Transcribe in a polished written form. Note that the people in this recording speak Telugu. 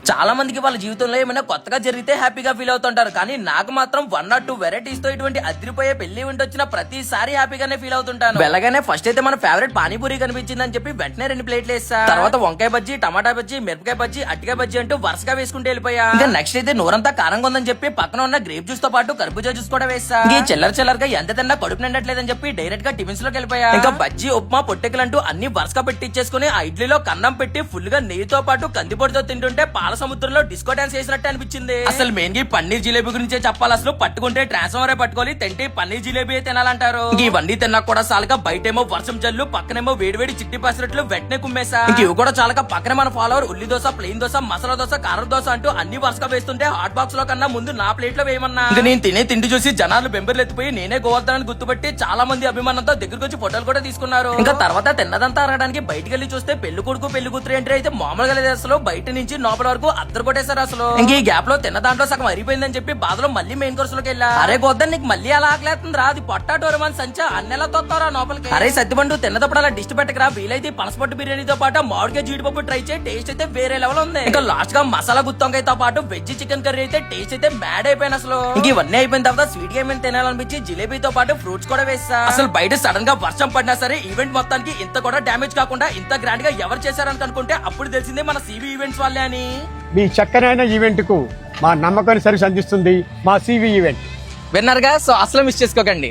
చాలా మందికి వాళ్ళ జీవితంలో ఏమైనా కొత్తగా జరిగితే హ్యాపీగా ఫీల్ అవుతుంటారు, కానీ నాకు మాత్రం 1 or 2 వెరైటీస్ తో ఇటువంటి అదిరిపోయే పెళ్లి ఈవెంట్ వచ్చిన ప్రతిసారి హ్యాపీగానే ఫీల్ అవుతుంటాను. వెళ్ళగానే ఫస్ట్ అయితే మన ఫేవరెట్ పానీపూరి కనిపించిందని చెప్పి వెంటనే 2 ప్లేట్లు వేసా. తర్వాత వంకాయ బజ్జీ, టమాటా బజ్జీ, మిరపకాయ బజ్జీ, అట్టికాయ బజ్జీ అంటూ వరుసగా వేసుకుంటూ వెళ్ళిపోయా. ఇంకా నెక్స్ట్ అయితే నోరంతా కారంగా ఉందని చెప్పి పక్కన ఉన్న గ్రేప్ జ్యూస్ తో పాటు కర్బూజా జ్యూస్ కూడా వేసా. ఈ చిల్లరగా ఎంత తిన్నా కడుపు నిండట్లేదని చెప్పి డైరెక్ట్ గా టిఫిన్స్ లోకి వెళ్ళిపోయా. ఇంకా బజ్జీ, ఉప్మా, పొట్టెకలు అంటూ అన్ని వరుసగా పెట్టించేసుకుని ఆ ఇడ్లీలో కన్నం పెట్టి ఫుల్ గా నెయ్యితో పాటు కందిపొడితో తింటుంటే పాల సముద్రంలో డిస్కో డాన్స్ చేసినట్టు అనిపించింది. అసలు మెయిన్ గా పన్నీర్ జిలేబీ గురించే చెప్పాలి. అసలు పట్టుకుంటే ట్రాన్స్ఫార్మర్ పట్టుకోవాలి, తింటే పన్నీర్ జిలేబీ తినాలంటారు. ఇవన్నీ తిన్నా కూడా చాలక బయటేమో వర్షం జల్లు, పక్కనేమో వేడివేడి చిట్టి పసినట్లు వెంటనే కుమ్మేసా. ఇవి కూడా చాలక పక్కన మన ఫాలోవర్ ఉల్లి దోశ, ప్లెయిన్ దోశ, మసాలా దోశ, కారం దోశ అంటూ అన్ని వరుసగా వేస్తుంటే హాట్ బాక్స్ లో కన్నా ముందు నా ప్లేట్ లో వేయమన్నా. ఇంకా నేను తినే తిండి చూసి జనాలు బెంబర్లు ఎత్తిపోయి నేనే గోవర్ధనాన్ని గుర్తుపట్టి చాలా మంది అభిమానంతో దగ్గరకు వచ్చి ఫోటోలు కూడా తీసుకున్నారు. ఇంకా తర్వాత తిన్నదంతా అరగడానికి బయటికి వెళ్ళి చూస్తే పెళ్లి కొడుకు పెళ్లి కూతురు ఎంట్రీ అయితే మామూలుగా లేదు. అసలు బయట నుంచి లోపల వరకు అద్దరు కొట్టేశారు. అసలు ఇంక ఈ గ్యాప్ లో తిన్న దాంట్లో సగం అరిపోయిందని చెప్పి బాధలో మళ్ళీ మెయిన్ కోర్స్ లోకి వెళ్ళా. అరే గోద్దన్ నీకు మళ్ళీ అలా ఆకలేస్తుంది రా, అది పొట్టాటోరమని సంచా అన్నెలా తొత్తారా లోపలికి. అరే సత్తిబండు తిన్నదప్పుడు అలా డిస్ట్ పెట్టకరా, వీలైతే పనసపట్టు బిర్యానీతో పాటు మామిడికాయ జీడిపప్పు ట్రై చేయి, టేస్ట్ అయితే వేరే లెవెల్ ఉంది. ఇంకా లాస్ట్ గా మసాలా గుత్తొంకాయతో పాటు వెజ్ చికెన్ కర్రీ అయితే టేస్ట్ అయితే మ్యాడ్ అయిపోయింది. అసలు ఇంక ఇవన్నీ అయిపోయిన తర్వాత స్వీట్ గా ఏమైనా తినాలనిపించి జిలేబీతో పాటు ఫ్రూట్స్ కూడా వేసా. అసలు బయట సడన్ గా వర్షం పడినా సరే ఈవెంట్ మొత్తానికి ఇంత కూడా డ్యామేజ్ కాకుండా ఇంత గ్రాండ్ గా ఎవరు చేశారని అనుకుంటే అప్పుడు తెలిసిందే మన సివి ఈవెంట్స్ వాళ్ళే అని. మీ చక్కనైన ఈవెంట్ కు మా నమ్మకాన్ని సర్వీస్ అందిస్తుంది మా సివి ఈవెంట్. విన్నారుగా, సో అసలు మిస్ చేసుకోకండి.